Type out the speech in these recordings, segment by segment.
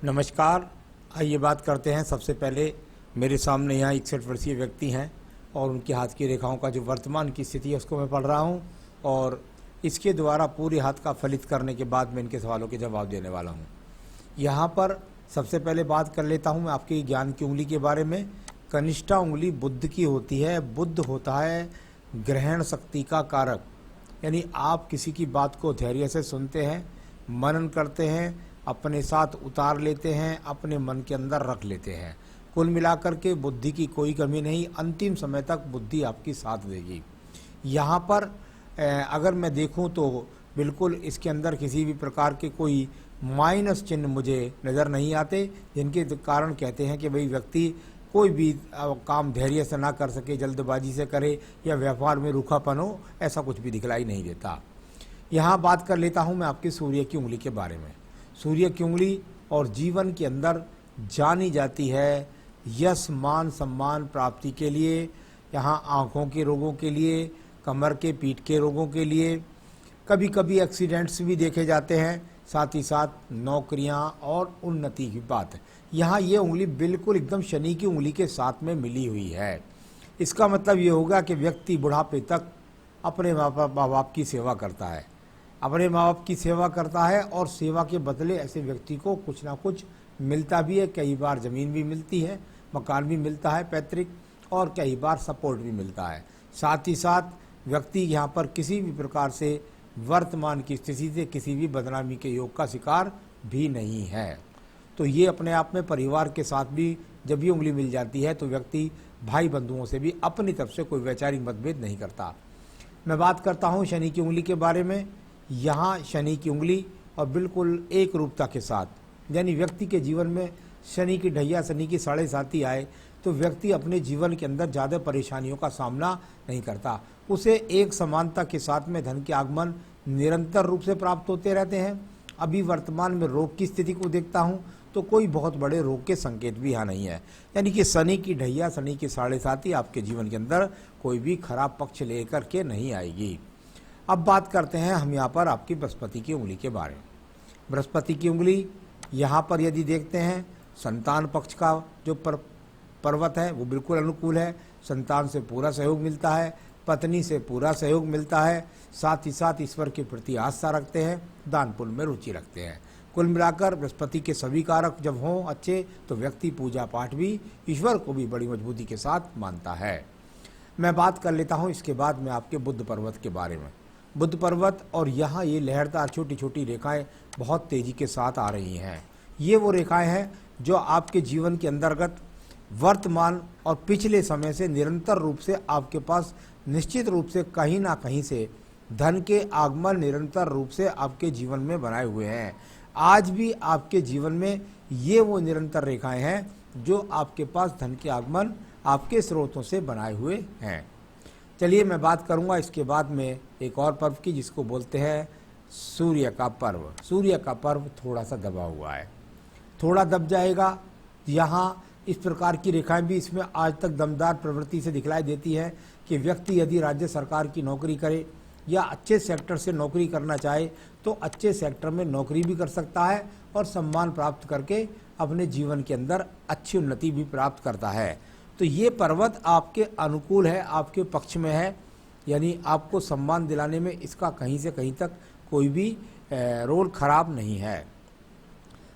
नमस्कार। आइए बात करते हैं। सबसे पहले मेरे सामने यहाँ 61 वर्षीय व्यक्ति हैं और उनके हाथ की रेखाओं का जो वर्तमान की स्थिति है उसको मैं पढ़ रहा हूँ और इसके द्वारा पूरे हाथ का फलित करने के बाद मैं इनके सवालों के जवाब देने वाला हूँ। यहाँ पर सबसे पहले बात कर लेता हूँ मैं आपकी ज्ञान की उंगली के बारे में। कनिष्ठा उंगली बुध की होती है। बुध होता है ग्रहण शक्ति का कारक, यानी आप किसी की बात को धैर्य से सुनते हैं, मनन करते हैं, अपने साथ उतार लेते हैं, अपने मन के अंदर रख लेते हैं। कुल मिलाकर के बुद्धि की कोई कमी नहीं, अंतिम समय तक बुद्धि आपकी साथ देगी। यहाँ पर अगर मैं देखूं तो बिल्कुल इसके अंदर किसी भी प्रकार के कोई माइनस चिन्ह मुझे नज़र नहीं आते, जिनके कारण कहते हैं कि भाई व्यक्ति कोई भी काम धैर्य से ना कर सके, जल्दबाजी से करे या व्यापार में रूखापन हो, ऐसा कुछ भी दिखलाई नहीं देता। यहाँ बात कर लेता हूँ मैं आपकी सूर्य की उंगली के बारे में। सूर्य की उंगली और जीवन के अंदर जानी जाती है यश मान सम्मान प्राप्ति के लिए, यहाँ आँखों के रोगों के लिए, कमर के पीठ के रोगों के लिए, कभी कभी एक्सीडेंट्स भी देखे जाते हैं, साथ ही साथ नौकरियां और उन्नति की बात है। यहाँ ये उंगली बिल्कुल एकदम शनि की उंगली के साथ में मिली हुई है। इसका मतलब ये होगा कि व्यक्ति बुढ़ापे तक अपने माँ बाप की सेवा करता है, अपने माँ बाप की सेवा करता है और सेवा के बदले ऐसे व्यक्ति को कुछ ना कुछ मिलता भी है। कई बार ज़मीन भी मिलती है, मकान भी मिलता है पैतृक, और कई बार सपोर्ट भी मिलता है। साथ ही साथ व्यक्ति यहाँ पर किसी भी प्रकार से वर्तमान की स्थिति से किसी भी बदनामी के योग का शिकार भी नहीं है। तो ये अपने आप में परिवार के साथ भी जब ये उंगली मिल जाती है तो व्यक्ति भाई बंधुओं से भी अपनी तरफ से कोई वैचारिक मतभेद नहीं करता। मैं बात करता हूँ शनि की उंगली के बारे में। यहाँ शनि की उंगली और बिल्कुल एक रूपता के साथ, यानी व्यक्ति के जीवन में शनि की ढैया, शनि की साढ़े साथी आए तो व्यक्ति अपने जीवन के अंदर ज़्यादा परेशानियों का सामना नहीं करता। उसे एक समानता के साथ में धन के आगमन निरंतर रूप से प्राप्त होते रहते हैं। अभी वर्तमान में रोग की स्थिति को देखता हूँ तो कोई बहुत बड़े रोग के संकेत भी यहाँ नहीं है, यानी कि शनि की ढैया, शनि की साढ़े साथी आपके जीवन के अंदर कोई भी खराब पक्ष लेकर के नहीं आएगी। अब बात करते हैं हम यहाँ पर आपकी बृहस्पति की उंगली के बारे में। बृहस्पति की उंगली यहाँ पर यदि देखते हैं, संतान पक्ष का जो पर्वत है वो बिल्कुल अनुकूल है। संतान से पूरा सहयोग मिलता है, पत्नी से पूरा सहयोग मिलता है, साथ ही साथ ईश्वर के प्रति आस्था रखते हैं, दान पुण्य में रुचि रखते हैं। कुल मिलाकर बृहस्पति के सभी कारक जब हों अच्छे तो व्यक्ति पूजा पाठ भी, ईश्वर को भी बड़ी मजबूती के साथ मानता है। मैं बात कर लेता हूँ इसके बाद में आपके बुध पर्वत के बारे में। बुध पर्वत और यहाँ ये लहरदार छोटी छोटी रेखाएं बहुत तेज़ी के साथ आ रही हैं। ये वो रेखाएं हैं जो आपके जीवन के अंतर्गत वर्तमान और पिछले समय से निरंतर रूप से आपके पास निश्चित रूप से कहीं ना कहीं से धन के आगमन निरंतर रूप से आपके जीवन में बनाए हुए हैं। आज भी आपके जीवन में ये वो निरंतर रेखाएं हैं जो आपके पास धन के आगमन आपके स्रोतों से बनाए हुए हैं। चलिए मैं बात करूंगा इसके बाद में एक और पर्व की, जिसको बोलते हैं सूर्य का पर्व। सूर्य का पर्व थोड़ा सा दबा हुआ है, थोड़ा दब जाएगा। यहाँ इस प्रकार की रेखाएं भी इसमें आज तक दमदार प्रवृत्ति से दिखलाई देती है कि व्यक्ति यदि राज्य सरकार की नौकरी करे या अच्छे सेक्टर से नौकरी करना चाहे तो अच्छे सेक्टर में नौकरी भी कर सकता है और सम्मान प्राप्त करके अपने जीवन के अंदर अच्छी उन्नति भी प्राप्त करता है। तो ये पर्वत आपके अनुकूल है, आपके पक्ष में है, यानी आपको सम्मान दिलाने में इसका कहीं से कहीं तक कोई भी रोल खराब नहीं है।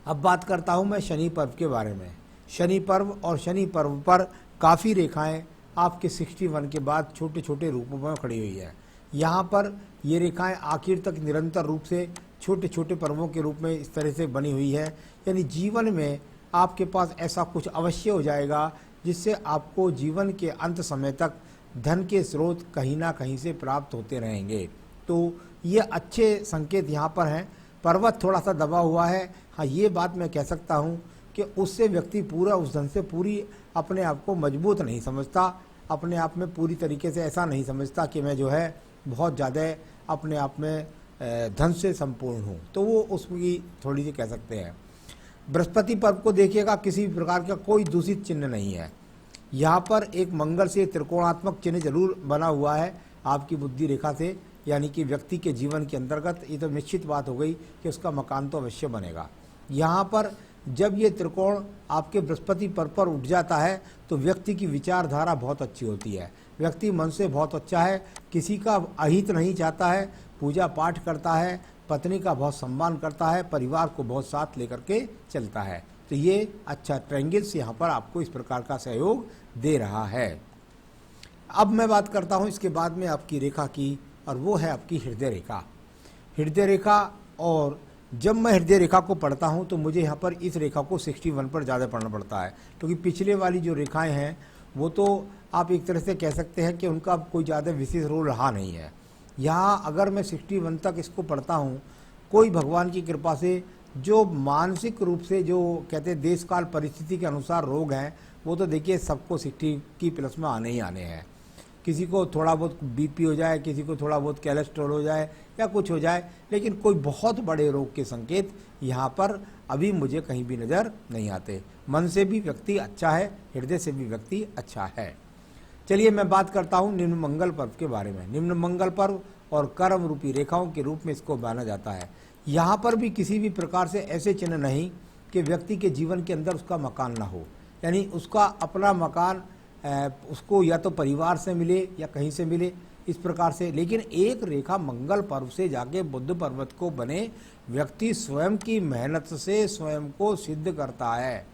अब बात करता हूँ मैं शनि पर्व के बारे में। शनि पर्व और शनि पर्व पर काफ़ी रेखाएं आपके 61 के बाद छोटे छोटे रूपों में खड़ी हुई है। यहाँ पर ये रेखाएं आखिर तक निरंतर रूप से छोटे छोटे पर्वों के रूप में इस तरह से बनी हुई है, यानी जीवन में आपके पास ऐसा कुछ अवश्य हो जाएगा जिससे आपको जीवन के अंत समय तक धन के स्रोत कहीं ना कहीं से प्राप्त होते रहेंगे। तो ये अच्छे संकेत यहाँ पर हैं। पर्वत थोड़ा सा दबा हुआ है, हाँ ये बात मैं कह सकता हूँ कि उससे व्यक्ति पूरा उस धन से पूरी अपने आप को मजबूत नहीं समझता, अपने आप में पूरी तरीके से ऐसा नहीं समझता कि मैं जो है बहुत ज़्यादा अपने आप में धन से संपूर्ण हूँ, तो वो उसकी थोड़ी सी कह सकते हैं। बृहस्पति पर्व को देखिएगा, किसी भी प्रकार का कोई दूषित चिन्ह नहीं है। यहाँ पर एक मंगल से त्रिकोणात्मक चिन्ह जरूर बना हुआ है आपकी बुद्धि रेखा से, यानी कि व्यक्ति के जीवन के अंतर्गत ये तो निश्चित बात हो गई कि उसका मकान तो अवश्य बनेगा। यहाँ पर जब ये त्रिकोण आपके बृहस्पति पर उठ जाता है तो व्यक्ति की विचारधारा बहुत अच्छी होती है, व्यक्ति मन से बहुत अच्छा है, किसी का अहित नहीं चाहता है, पूजा पाठ करता है, पत्नी का बहुत सम्मान करता है, परिवार को बहुत साथ लेकर के चलता है। तो ये अच्छा ट्रायंगल्स यहाँ पर आपको इस प्रकार का सहयोग दे रहा है। अब मैं बात करता हूँ इसके बाद में आपकी रेखा की, और वो है आपकी हृदय रेखा। हृदय रेखा, और जब मैं हृदय रेखा को पढ़ता हूँ तो मुझे यहाँ पर इस रेखा को 61 पर ज़्यादा पढ़ना पड़ता है, क्योंकि पिछले वाली जो रेखाएं हैं वो तो आप एक तरह से कह सकते हैं कि उनका कोई ज़्यादा विशेष रोल रहा नहीं है। यहाँ अगर मैं 61 तक इसको पढ़ता हूँ, कोई भगवान की कृपा से जो मानसिक रूप से जो कहते हैं देश काल परिस्थिति के अनुसार रोग हैं, वो तो देखिए सबको 60 की प्लस में आने ही आने हैं। किसी को थोड़ा बहुत बीपी हो जाए, किसी को थोड़ा बहुत कोलेस्ट्रॉल हो जाए या कुछ हो जाए, लेकिन कोई बहुत बड़े रोग के संकेत यहाँ पर अभी मुझे कहीं भी नज़र नहीं आते। मन से भी व्यक्ति अच्छा है, हृदय से भी व्यक्ति अच्छा है। चलिए मैं बात करता हूँ निम्न मंगल पर्व के बारे में। निम्न मंगल पर्व और कर्म रूपी रेखाओं के रूप में इसको माना जाता है। यहाँ पर भी किसी भी प्रकार से ऐसे चिन्ह नहीं कि व्यक्ति के जीवन के अंदर उसका मकान ना हो, यानी उसका अपना मकान उसको या तो परिवार से मिले या कहीं से मिले, इस प्रकार से। लेकिन एक रेखा मंगल पर्व से जाके बुध पर्वत को बने, व्यक्ति स्वयं की मेहनत से स्वयं को सिद्ध करता है।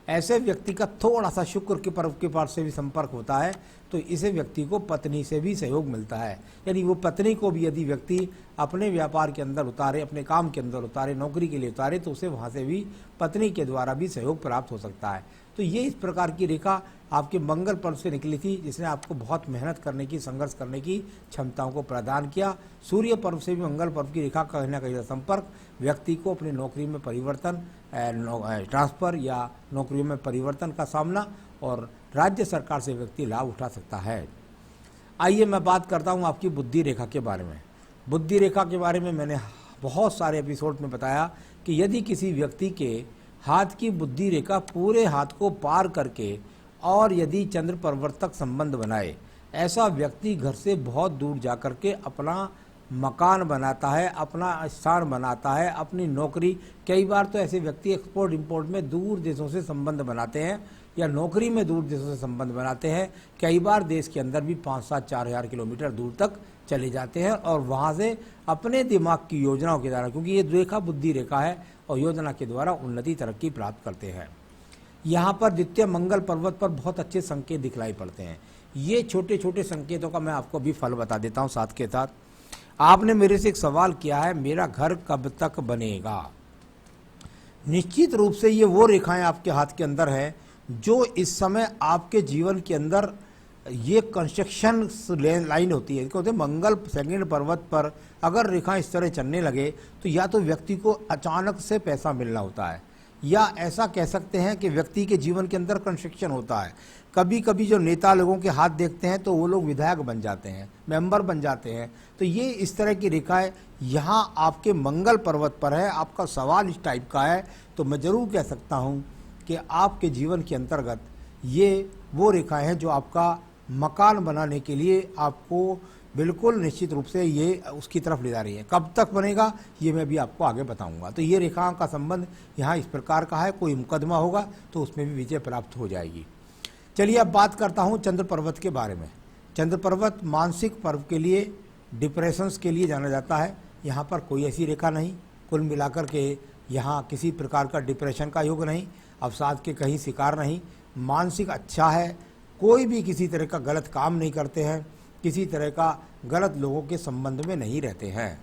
ऐसे व्यक्ति का थोड़ा सा शुक्र के पर्व के पास से भी संपर्क होता है तो इसे व्यक्ति को पत्नी से भी सहयोग मिलता है, यानी वो पत्नी को भी यदि व्यक्ति अपने व्यापार के अंदर उतारे, अपने काम के अंदर उतारे, नौकरी के लिए उतारे, तो उसे वहाँ से भी पत्नी के द्वारा भी सहयोग प्राप्त हो सकता है। तो ये इस प्रकार की रेखा आपके मंगल पर्व से निकली थी, जिसने आपको बहुत मेहनत करने की, संघर्ष करने की क्षमताओं को प्रदान किया। सूर्य पर्व से भी मंगल पर्व की रेखा का कहीं ना कहीं संपर्क व्यक्ति को अपनी नौकरी में परिवर्तन, ट्रांसफर या नौकरियों में परिवर्तन का सामना और राज्य सरकार से व्यक्ति लाभ उठा सकता है। आइए मैं बात करता हूँ आपकी बुद्धि रेखा के बारे में। बुद्धि रेखा के बारे में मैंने बहुत सारे एपिसोड में बताया कि यदि किसी व्यक्ति के हाथ की बुद्धि रेखा पूरे हाथ को पार करके और यदि चंद्र पर्वत तक संबंध बनाए, ऐसा व्यक्ति घर से बहुत दूर जा कर के अपना मकान बनाता है, अपना स्थान बनाता है, अपनी नौकरी। कई बार तो ऐसे व्यक्ति एक्सपोर्ट इंपोर्ट में दूर देशों से संबंध बनाते हैं या नौकरी में दूर देशों से संबंध बनाते हैं। कई बार देश के अंदर भी 5-7-4,000 किलोमीटर दूर तक चले जाते हैं और वहाँ से अपने दिमाग की योजनाओं के द्वारा, क्योंकि ये रेखा बुद्धि रेखा है, और योजना के द्वारा उन्नति तरक्की प्राप्त करते हैं। यहाँ पर द्वितीय मंगल पर्वत पर बहुत अच्छे संकेत दिखलाई पड़ते हैं। ये छोटे छोटे संकेतों का मैं आपको अभी फल बता देता हूँ साथ के साथ। आपने मेरे से एक सवाल किया है, मेरा घर कब तक बनेगा। निश्चित रूप से ये वो रेखाएं आपके हाथ के अंदर है जो इस समय आपके जीवन के अंदर ये कंस्ट्रक्शन लाइन होती है। कहते हैं मंगल सेकंड पर्वत पर अगर रेखा इस तरह चलने लगे तो या तो व्यक्ति को अचानक से पैसा मिलना होता है, या ऐसा कह सकते हैं कि व्यक्ति के जीवन के अंदर कंस्ट्रक्शन होता है। कभी कभी जो नेता लोगों के हाथ देखते हैं तो वो लोग विधायक बन जाते हैं, मेंबर बन जाते हैं। तो ये इस तरह की रेखाएं यहाँ आपके मंगल पर्वत पर है। आपका सवाल इस टाइप का है तो मैं ज़रूर कह सकता हूँ कि आपके जीवन के अंतर्गत ये वो रेखाएं हैं जो आपका मकान बनाने के लिए आपको बिल्कुल निश्चित रूप से ये उसकी तरफ ले जा रही है। कब तक बनेगा ये मैं भी आपको आगे बताऊंगा। तो ये रेखाओं का संबंध यहाँ इस प्रकार का है, कोई मुकदमा होगा तो उसमें भी विजय प्राप्त हो जाएगी। चलिए अब बात करता हूँ चंद्र पर्वत के बारे में। चंद्र पर्वत मानसिक पर्व के लिए, डिप्रेशंस के लिए जाना जाता है। यहाँ पर कोई ऐसी रेखा नहीं, कुल मिलाकर के यहाँ किसी प्रकार का डिप्रेशन का योग नहीं, अवसाद के कहीं शिकार नहीं, मानसिक अच्छा है, कोई भी किसी तरह का गलत काम नहीं करते हैं, किसी तरह का गलत लोगों के संबंध में नहीं रहते हैं।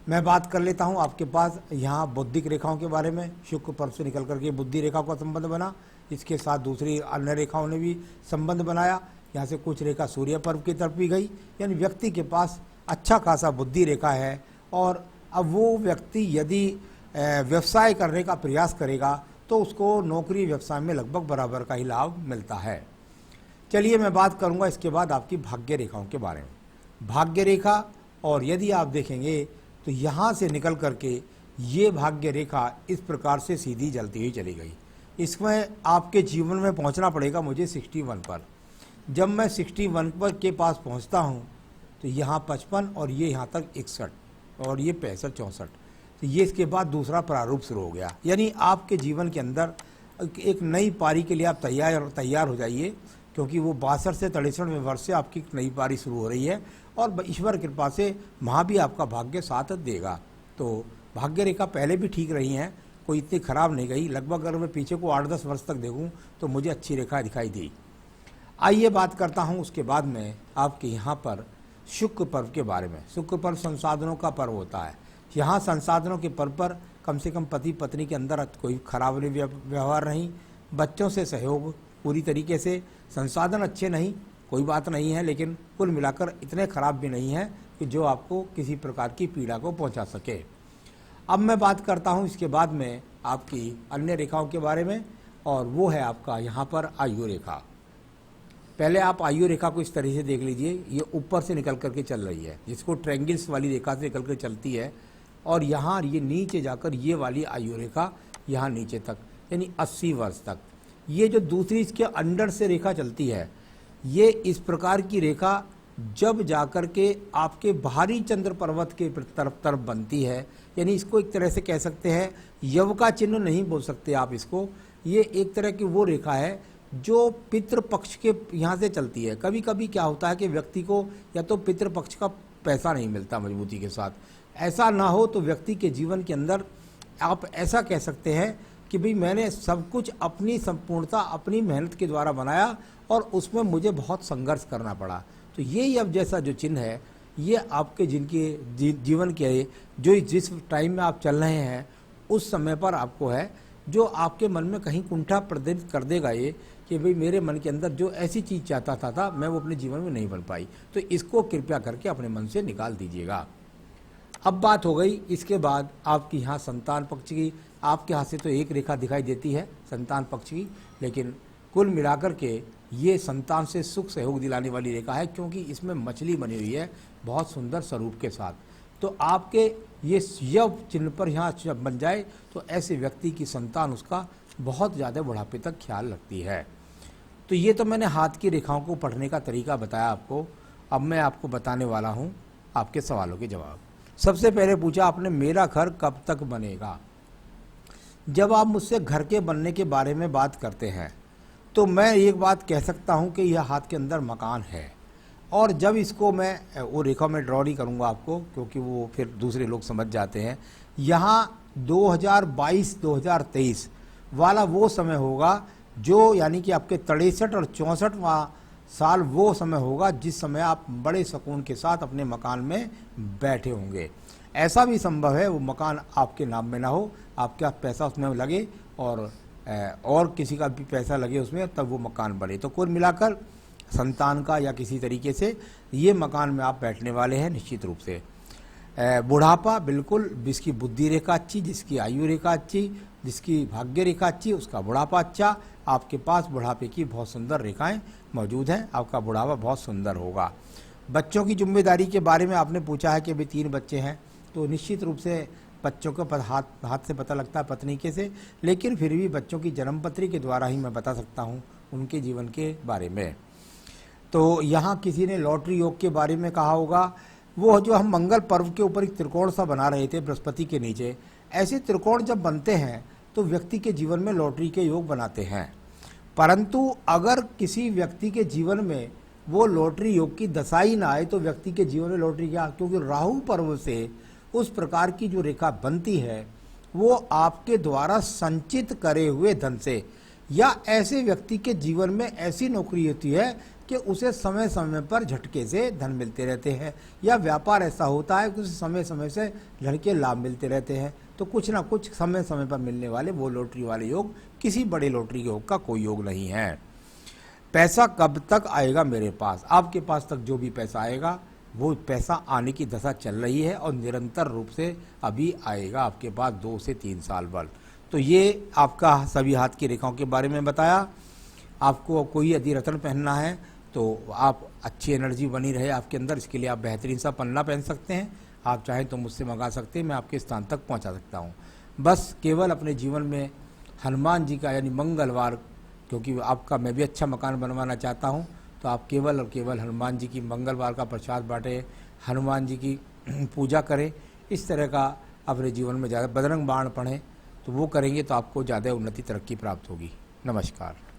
मैं बात कर लेता हूं आपके पास यहाँ बौद्धिक रेखाओं के बारे में। शुक्र पर्व से निकल करके बुद्धि रेखा का संबंध बना, इसके साथ दूसरी अन्य रेखाओं ने भी संबंध बनाया। यहाँ से कुछ रेखा सूर्य पर्व की तरफ भी गई, यानी व्यक्ति के पास अच्छा खासा बुद्धि रेखा है। और अब वो व्यक्ति यदि व्यवसाय करने का प्रयास करेगा तो उसको नौकरी व्यवसाय में लगभग बराबर का ही लाभ मिलता है। चलिए मैं बात करूंगा इसके बाद आपकी भाग्य रेखाओं के बारे में। भाग्य रेखा, और यदि आप देखेंगे तो यहाँ से निकल करके ये भाग्य रेखा इस प्रकार से सीधी जलती हुई चली गई। इसमें आपके जीवन में पहुँचना पड़ेगा मुझे 61 पर। जब मैं 61 पर के पास पहुँचता हूँ तो यहाँ 55 और ये यहाँ तक 61 और ये 65-64। तो ये इसके बाद दूसरा प्रारूप शुरू हो गया। यानी आपके जीवन के अंदर एक नई पारी के लिए आप तैयार हो जाइए, क्योंकि वो 62 से 63वें वर्ष से आपकी एक नई पारी शुरू हो रही है और ईश्वर कृपा से वहाँ भी आपका भाग्य साथ देगा। तो भाग्य रेखा पहले भी ठीक रही हैं, कोई इतनी खराब नहीं गई। लगभग अगर मैं पीछे को 8-10 वर्ष तक देखूं तो मुझे अच्छी रेखा दिखाई दी। आइए बात करता हूं उसके बाद में आपके यहाँ पर शुक्र पर्व के बारे में। शुक्र पर्व संसाधनों का पर्व होता है। यहाँ संसाधनों के पर्व पर कम से कम पति पत्नी के अंदर कोई खराब व्यवहार नहीं, बच्चों से सहयोग पूरी तरीके से, संसाधन अच्छे नहीं कोई बात नहीं है, लेकिन कुल मिलाकर इतने खराब भी नहीं है कि जो आपको किसी प्रकार की पीड़ा को पहुंचा सके। अब मैं बात करता हूं इसके बाद में आपकी अन्य रेखाओं के बारे में, और वो है आपका यहाँ पर आयु रेखा। पहले आप आयु रेखा को इस तरह से देख लीजिए, ये ऊपर से निकल करके चल रही है, जिसको ट्रायंगल्स वाली रेखा से निकल कर चलती है, और यहाँ ये नीचे जाकर ये वाली आयु रेखा यहाँ नीचे तक, यानी 80 वर्ष तक। ये जो दूसरी इसके अंडर से रेखा चलती है, ये इस प्रकार की रेखा जब जाकर के आपके बाहरी चंद्र पर्वत के तरफ बनती है, यानी इसको एक तरह से कह सकते हैं यव का चिन्ह नहीं बोल सकते आप इसको। ये एक तरह की वो रेखा है जो पितृपक्ष के यहाँ से चलती है। कभी कभी क्या होता है कि व्यक्ति को या तो पितृपक्ष का पैसा नहीं मिलता मजबूती के साथ, ऐसा ना हो तो व्यक्ति के जीवन के अंदर आप ऐसा कह सकते हैं कि भाई मैंने सब कुछ अपनी संपूर्णता अपनी मेहनत के द्वारा बनाया और उसमें मुझे बहुत संघर्ष करना पड़ा। तो ये यव जैसा जो चिन्ह है, ये आपके जिनके जीवन के जो जिस टाइम में आप चल रहे हैं उस समय पर आपको है, जो आपके मन में कहीं कुंठा प्रदर्शित कर देगा ये कि भाई मेरे मन के अंदर जो ऐसी चीज़ चाहता था मैं वो अपने जीवन में नहीं बन पाई। तो इसको कृपया करके अपने मन से निकाल दीजिएगा। अब बात हो गई इसके बाद आपकी यहाँ संतान पक्ष की। आपके हाथ से तो एक रेखा दिखाई देती है संतान पक्ष की, लेकिन कुल मिलाकर के ये संतान से सुख सहयोग दिलाने वाली रेखा है, क्योंकि इसमें मछली बनी हुई है बहुत सुंदर स्वरूप के साथ। तो आपके ये यव चिन्ह पर यहाँ जब बन जाए तो ऐसे व्यक्ति की संतान उसका बहुत ज़्यादा बुढ़ापे तक ख्याल रखती है। तो ये तो मैंने हाथ की रेखाओं को पढ़ने का तरीका बताया आपको। अब मैं आपको बताने वाला हूँ आपके सवालों के जवाब। सबसे पहले पूछा आपने मेरा घर कब तक बनेगा। जब आप मुझसे घर के बनने के बारे में बात करते हैं तो मैं एक बात कह सकता हूं कि यह हाथ के अंदर मकान है, और जब इसको मैं वो रेखा में ड्रॉ नहीं करूंगा आपको, क्योंकि वो फिर दूसरे लोग समझ जाते हैं। यहाँ 2022-2023 वाला वो समय होगा जो यानी कि आपके 63 और 64वां साल वो समय होगा जिस समय आप बड़े सुकून के साथ अपने मकान में बैठे होंगे। ऐसा भी संभव है वो मकान आपके नाम में ना हो, आपका पैसा उसमें लगे और किसी का भी पैसा लगे उसमें, तब वो मकान बने। तो कुल मिलाकर संतान का या किसी तरीके से ये मकान में आप बैठने वाले हैं निश्चित रूप से। बुढ़ापा बिल्कुल, जिसकी बुद्धि रेखा अच्छी, जिसकी आयु रेखा अच्छी, जिसकी भाग्य रेखा अच्छी, उसका बुढ़ापा अच्छा। आपके पास बुढ़ापे की बहुत सुंदर रेखाएं मौजूद हैं, आपका बुढ़ापा बहुत सुंदर होगा। बच्चों की जिम्मेदारी के बारे में आपने पूछा है कि अभी 3 बच्चे हैं, तो निश्चित रूप से बच्चों का हाथ से पता लगता है पत्नी के से, लेकिन फिर भी बच्चों की जन्मपत्री के द्वारा ही मैं बता सकता हूँ उनके जीवन के बारे में। तो यहाँ किसी ने लॉटरी योग के बारे में कहा होगा, वो जो हम मंगल पर्व के ऊपर एक त्रिकोण सा बना रहे थे बृहस्पति के नीचे, ऐसे त्रिकोण जब बनते हैं तो व्यक्ति के जीवन में लॉटरी के योग बनाते हैं। परंतु अगर किसी व्यक्ति के जीवन में वो लॉटरी योग की दशा ही ना आए तो व्यक्ति के जीवन में लॉटरी क्या, क्योंकि राहु पर्व से उस प्रकार की जो रेखा बनती है वो आपके द्वारा संचित करे हुए धन से, या ऐसे व्यक्ति के जीवन में ऐसी नौकरी होती है कि उसे समय समय पर झटके से धन मिलते रहते हैं, या व्यापार ऐसा होता है कि उसे समय समय से धन के लाभ मिलते रहते हैं। तो कुछ ना कुछ समय समय पर मिलने वाले वो लॉटरी वाले योग, किसी बड़े लॉटरी योग का कोई योग नहीं है। पैसा कब तक आएगा मेरे पास, आपके पास तक जो भी पैसा आएगा वो पैसा आने की दशा चल रही है और निरंतर रूप से अभी आएगा आपके पास 2 से 3 साल बाद। तो ये आपका सभी हाथ की रेखाओं के बारे में बताया। आपको कोई यदि रत्न पहनना है तो आप अच्छी एनर्जी बनी रहे आपके अंदर, इसके लिए आप बेहतरीन सा पन्ना पहन सकते हैं। आप चाहें तो मुझसे मंगा सकते हैं, मैं आपके स्थान तक पहुंचा सकता हूं। बस केवल अपने जीवन में हनुमान जी का यानी मंगलवार, क्योंकि आपका मैं भी अच्छा मकान बनवाना चाहता हूं, तो आप केवल और केवल हनुमान जी की मंगलवार का प्रसाद बांटें, हनुमान जी की पूजा करें। इस तरह का अपने जीवन में ज़्यादा बजरंग बाण पढ़ें, तो वो करेंगे तो आपको ज़्यादा उन्नति तरक्की प्राप्त होगी। नमस्कार।